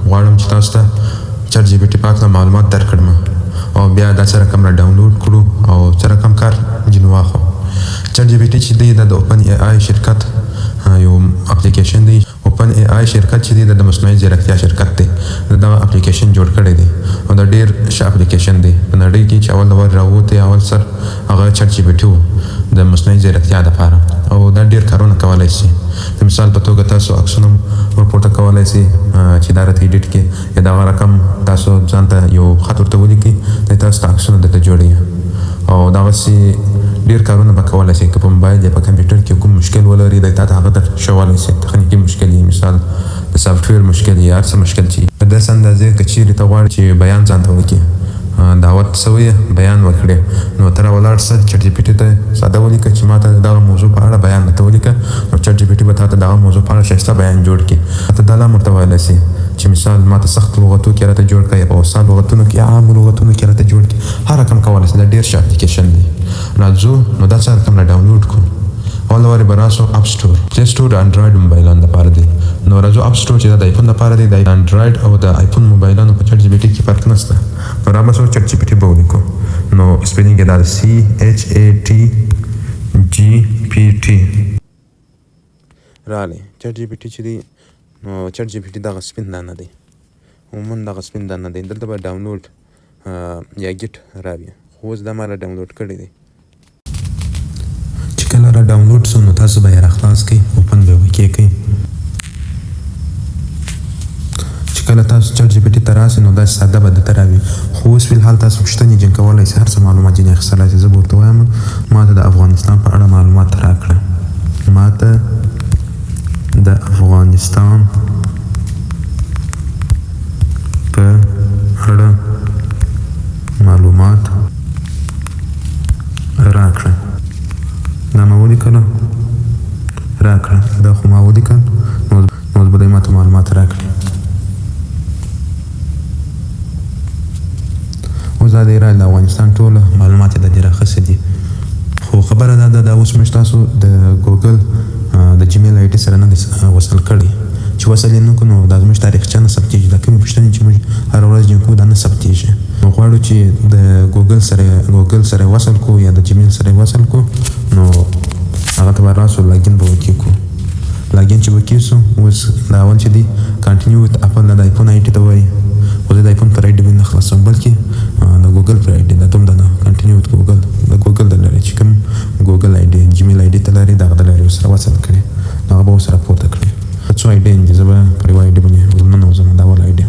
غواړم چې تاسو ته چټ جی پی ټي په هکله معلومات درکړم او بیا دا څه رقم را ډاونلوډ کړو او څه رقم کار ځینې واخلو. چټ جی پی ټي چې دی دا د اوپن ای آی شرکت یو اپلیکیشن دی. اوپن ای آی شرکت چې دی د مصنوعي ځیرکتیا شرکت دی. دغه اپلیکیشن جوړ کړی دی او دا ډېر ښه اپلیکیشن دی. په نړۍ کې چې اول ور راووتی اول سر هغه چټ جی پی ټي و د مصنوعي ځیرکتیا دپاره او دا ډېر کارونه کولی شي. د مثال په توګه تاسو عکسونه ورپورته کولی شئ چې دا راته ایډیټ کړي یا دغه رقم تاسو ځان ته یو خط ورته ولیکئ دی تاسو ته عکسونه درته جوړوي او دغسې ډېر کارونه به کولی شئ. که په موبایل یا په کمپیوټر کې کوم مشکل ولرئ دی تا ته هغه در ښوولی شي. تخنیکي مشکل یې مثال د سافټویر مشکل یا هر څه مشکل چې په داسې اندازې که چیرې ته غواړې چې بیان ځان ته وکړي دعوت سوی بیان وکړي نو ته راولاړ شه چټ جی پی ټي ته ساده ولیکه چې ما ته دغه موضوع په اړه بیان درته ولیکه نو چټ جی پی ټي به تا ته دغه موضوع په اړه ښایسته بیان جوړ کړي. ته دا لا ورته ویلی شي چې مثال ما ته سخت لغتو کې راته جوړ کړه یا په وسا لغتونو کې عامو لغتونو کې راته جوړ کړي. هر رقم کولی شي. دا ډېر ښه اپلیکیشن دی. راځو نو دا څه رقم را ډاونلوډ کړو. اول وارې به راسو اپ سټور. پلی سټور د انډرایډ موبایلانو دپاره دی. نو راځو اپ سټور چې دا د آیفون دپاره دی. د انډرایډ او د آیفون موبایلانو په چټ جی پی ټي کې فرق نشته. نو را به سو چټ جی پی ټي به ولیکو نو سپیلینګ یې دا د سی ایچ ای ټي جی پی ټي راغلی. چټ جی پی ټي چې دی نو چټ جی پی ټي دغه سپین دانه دی. عموما دغه سپین دانه دی. دلته به ډاونلوډ یا ګیټ راوي خو اوس دا ما را ډاونلوډ کړی دی. چې کله را ډاونلوډ سو نو تاسو به یې راخلاص کړئ اوپن به یې وکړئ. چې کله تاسو چټ جی پی ټي ته راسئ نو داسې ساده به درته راوي خو اوس فلحال تاسو پوښتنې جن کولی شئ. هر څه معلومات ځینې اخیستلی شئ. زه به ورته وایم ما ته د افغانستان په اړه معلومات راکړه. ما ته د افغانستان په اړه معلومات راکړه. دا ما ولیکله راکړه. دا خو ما ولیکل نو اوس به دی ما ته معلومات راکړي. اوس دا دی د افغانستان ټوله معلومات یې د دې راخیستې دي خو خبره دا ده دا اوس موږ تاسو د ګوګل د جیمیل آی ډي سره نه دی وصل کړی. چې وصل یې نه کړو نو دا زموږ تاریخچه نه ثبتېږي. دا کومې پوښتنې چې موږ هره ورځ جیم کوو دا نه ثبتېږي. نو غواړو چې د ګوګل سره یې وصل کړو یا د جیمیل سره یې وصل کړو نو هغه ته به راسو لاګین به وکړو. لاګین چې به کیږو اوس دا اول چې دی کنټینیو وت اپل د آیفون آی ډي ته وایي خو زه د آیفون پر آی ډي نه خلاصوم بلکې د ګوګل پر آی ډي دا دوم ده نه کنټینیو وت ګوګل د ګوګل د لري چې کوم ګوګل آی ډي جیمیل آی ډي ته لري دغه د لري ورسره وصل کړي نو هغه به ورسره پورته کړي. څو آی ډي دي زه به پر یوه آی ډي باندې ورننوځم. دا اول آی ډي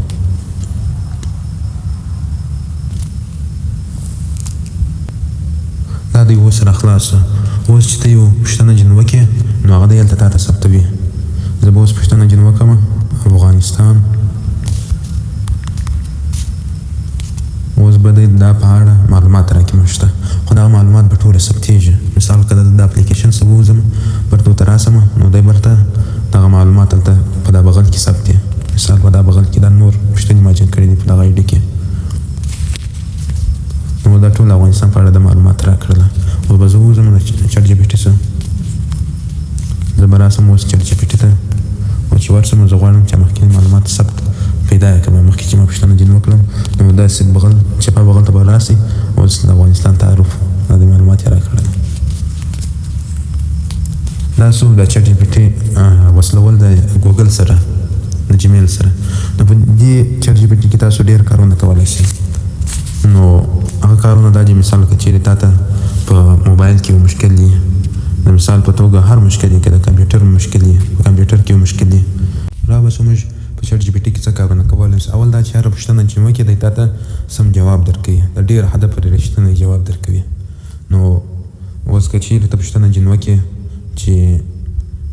دا دی اوس را خلاص. اوس چې ته یو پوښتنه جن وکړې نو هغه دی هلته تا ته ثبتوي. زه به اوس پوښتنه جن وکړم افغانستان اوس به دی دا په اړه معلومات راکړي موږ ته خو دغه معلومات به ټوله ثبتېږي. مثال که د اپلیکیشن څه ووځم برته ورته راسم نو دی برته دغه معلومات هلته په دا بغل کې ثبت دي. مثال په دا بغل کې دا نور پوښتنې ما جن کړي دي په دغه آی ډي کې نو دا ټول افغانستان په اړه د معلومات راکړله. اوس به زه ووځم د چټ جی پی ټي څخه زه به راسم اوس چټ جی پی ټي ته او چې ورسم زه غواړم چې مخکې معلومات ثبت پیدا یې کړم. مخکې چې ما پوښتنه جن وکړم نو داسې بغل چپه بغل ته به راسئ اوس د افغانستان تعارف دا د معلومات یې راکړل. دا څو د چټ جی پی ټي وصلول د ګوګل سره د جیمیل سره نو په دې چټ جی پی ټي کې تاسو ډېر کارونه کولی شئ. نو هغه کارونه دا دي مثال که چیرې تا ته په موبایل کې یو مشکل دی د مثال په توګه هر مشکل یې که د کمپیوټر مشکل دی په کمپیوټر کې یو مشکل دی را به موږ په چټ جی پی ټي کې څه کارونه کولی شو. اول دا چې هره پوښتنه چې وکړې دی تا ته سم جواب درکوي. د ډېر حده پورې رښتینی جواب درکوي. نو اوس که چیرې ته پوښتنه جن وکړې چې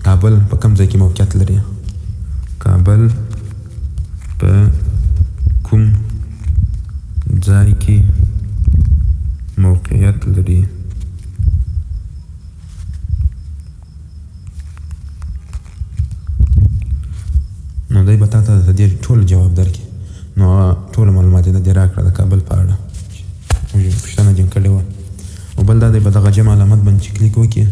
کابل په کوم ځای کې موقعیت لري کابل په کوم ځای کې موقعیت لري نو دی به تا ته د دې ټول جواب درکړي. نو ټول معلومات یې د دې راکړه د کابل په اړه موږ پوښتنه جن کړې وه. او بل دا دی به دغه جمع علامت باندې چې کلیک وکړي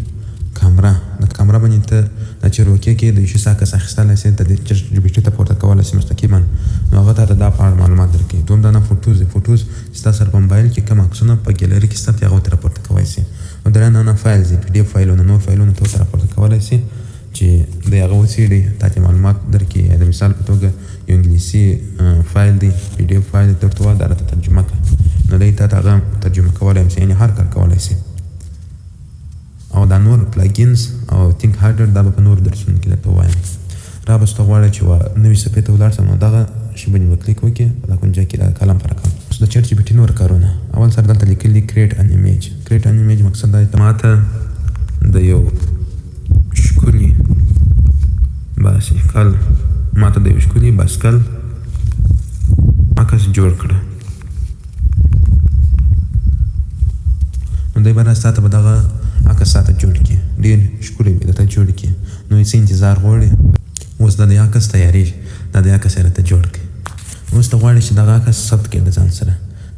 کامره د کامره باندې ته دا چې روکې کې د یو شي ساکس اخیستلی شي د دې چټ جی پی ټي ته پورته کولی شي مستقیما نو هغه ته دا په اړه معلومات درکوي. دویم دا نه فوټوز دی. فوټوز چې ستا سره په موبایل کې کوم عکسونه په ګیلري کې شته هغه ته راپورته کولی شي. او درېیم نه فایل دی. PDF فایلونه نور فایلونه ته ورته راپورته کولی شي چې د هغه وڅېړي تا ته معلومات درکړي. د مثال په توګه یو انګلیسي فایل دی PDF فایل دی درته ووایه دا راته ترجمه کړه نو دی تا ته هغه ترجمه کولی شي یعنې هر کار کولی شي. او دا نور پلاګینز او تینک هارډر دا به په نورو درسونو کې درته ووایم. را به ته غواړې چې نوي صفحې ته ولاړ سم نو دغه شي باندې به کلیک وکړې په دا کونجه کې د کلم په رقم. د ChatGPT نور کارونه اول سره دلته لیکلي create an image. create an image مقصد دا دی ماته د یو ښکلي بایسکل ماته د یو ښکلي بایسکل عکس جوړ کړه نو دی به راستا ته به دغه عکس تاته جوړ کړي ډېر ښکلی به درته جوړ کړي. نو یې څه انتظار غواړي اوس د دې عکس تیارېږي دا د عکس یې راته جوړ کړي. اوس ته غواړې چې دغه عکس ثبت کړي د ځان سره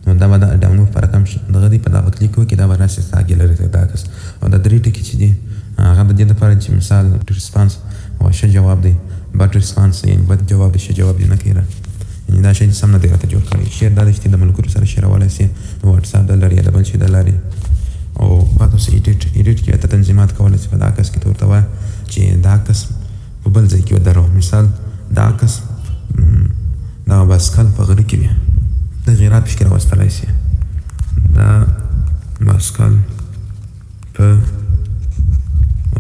نو دا به د ډاونلوډ په رقم دغه دی په دغه کلیک وکړي دا به راشي ستا ګیلري ته د عکس. او دا درې ټکي چې دي هغه د دې دپاره چې مثال ریسپانس او ښه جواب دی بد ریسپانس یعنې بد جواب دی ښه جواب دی نه کوي یعنې دا شی سم نه دی راته جوړ کړی. شیر دا دی چې د ملګرو سره شیرولی شي د وټساپ د لارې یا د بل شي د لارې. او پاتې اوس ایډیټ کې ته تنظیمات کولی شي په دا عکس کې ته ورته وایه چې دا عکس په بل ځای کې ودرو. مثال دا عکس دغه بایسکل په غره کې وي د غیرات پکې راوستلی شي دا بایسکل په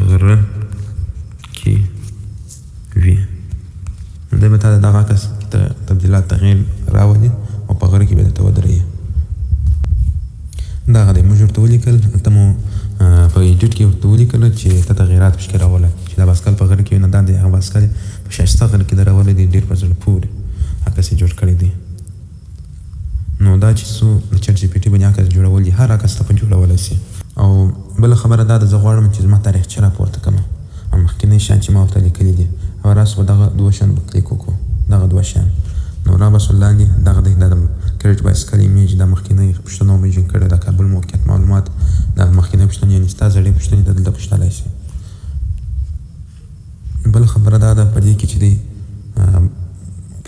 غره کې وي نو دی به تا د دغه عکس کې تبدیلات تغییر راولي او په غره کې به درته ودرېږي. دغه دی موږ ورته ولیکل هلته مو په ایډیټ کې ورته ولیکل چې ته تغیرات پکې راولی چې دا بایسکل په غره کې وي نو دا د هغه بایسکل په ښایسته غره کې د راولی دی ډېر په زړه پورې عکس یې جوړ کړی دی. نو دا چې څو د ChatGPT باندې عکس جوړول دي هر عکس ته په جوړولی شي. او بله خبره دا ده زه غواړم چې زما تاریخچه راپورته کړم او مخکینی شیان چې ما ورته لیکلي دي او راسو به دغه دوه شیان به کلیک وکړو دغه دوه شیان نو را به سو لاندې دغه دی دا د کریټ بایسکل ایمیج دا مخکینی پوښتنه مې جوړ کړې د کابل موقعیت معلومات دا مخکینی پوښتنې یعنې ستا زړې پوښتنې ته دلته پوښتلی شي. بله خبره دا ده په دې کې چې دی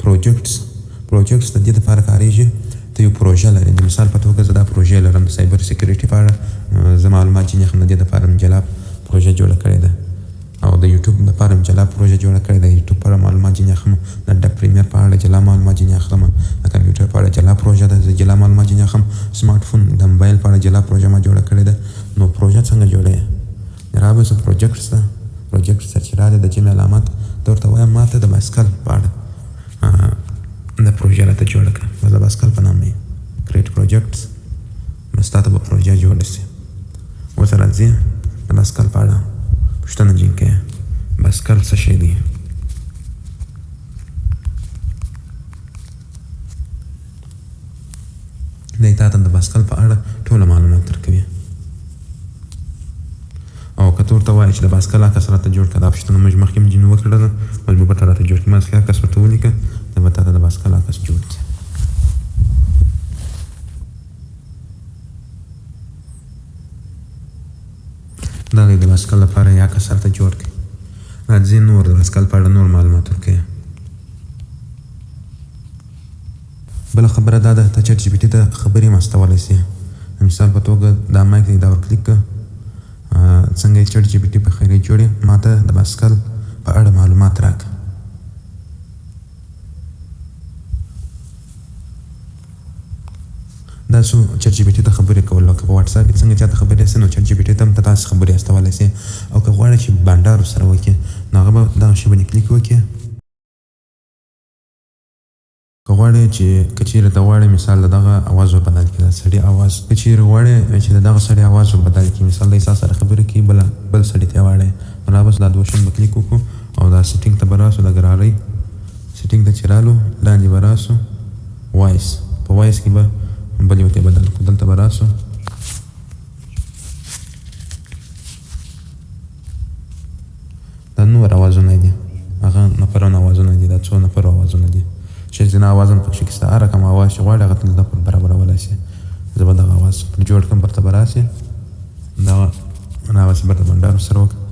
پروجیکټس د دې دپاره کارېږي ته یو پروژه لرې د مثال په توګه زه دا پروژې لرم د سایبر سیکیورټي په اړه زه معلومات ځینې اخلم د دې دپاره مې جلا پروژه جوړه کړې ده او د یوټیوب لپاره مې جلا پروژه جوړه کړې ده یوټیوب په اړه معلومات ځینې اخلم د پریمیر په اړه جلا معلومات ځینې اخلم د کمپیوټر په اړه جلا پروژه ده زه جلا معلومات ځینې اخلم سمارټ فون د موبایل په اړه جلا پروژه ما جوړه کړې ده. نو پروژه څنګه جوړوې رابطه پروجیکټس ده پروجیکټ سرچ را ده د جمع علامات ته ورته وایم ما ته د بایسکل په اړه د پروژه راته جوړه کړه د بایسکل په نام یې کریټ پروجیکټس بس تا ته به پروژه جوړه شي. اوس راځي د بایسکل په اړه پوښتنه ځینې کوي بایسکل څه شی دی دی تا ته د بایسکل په اړه ټوله معلومات درکوي. او که ته ورته وایې چې د بایسکل عکس راته جوړ کړه دا پوښتنه موږ مخکې ځینې وکړله اوس به ته راته جوړ کړي ما عکس ورته ولیکه دا به تا ته د بایسکل عکس جوړ کړي. دا دی د بایسکل لپاره یې عکس راته جوړ کړي. راځي نور د بایسکل په اړه نور معلومات ورکوي. بله خبره دا ده ته ChatGPT ته خبرې هم استولی شي مثال په توګه دا مایک دی دا ورکلیک کړه څنګه یې ChatGPT په خیرې جوړې ما ته د بایسکل په اړه معلومات راکړه. دا څو ChatGPT ته خبرې کول لکه په وټساپ کې څنګه چاته خبرې هستې نو ChatGPT ته هم ته تاسې خبرې استولی شي او که غواړئ چې بانډار ورسره وکړي نو هغه به دغه شي باندې کلیک وکړي. که غواړئ چې که چېرې ته غواړئ مثال د دغه اواز ور بدل کړي د سړي اواز که چېرې غواړئ چې د دغه سړي اواز ور بدل کړي مثال دی ستا سره خبرې کوي بل سړي ته یې غواړئ نو را بس دا دوه شیان به کلیک وکړو او دا سیټینګ ته به راسو د ګرارۍ سیټینګ ته چې رالو لاندې به راسو وایس په وایس کې به بل یو ته بدل کړو دلته به راسو دا نور اوازونه دي هغه نفرانه اوازونه دي دا څو نفر اوازونه دي چې ځینې اواز هم پکښې شته هر رقم اواز چې غواړي هغه ته دلته برابرولی شي. زه به دغه اواز جوړ کړم برته به راسي دغه هغسې برته بنډار ورسره وکړم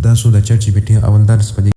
تاسو د چټ جی پی ټي اول درس په دې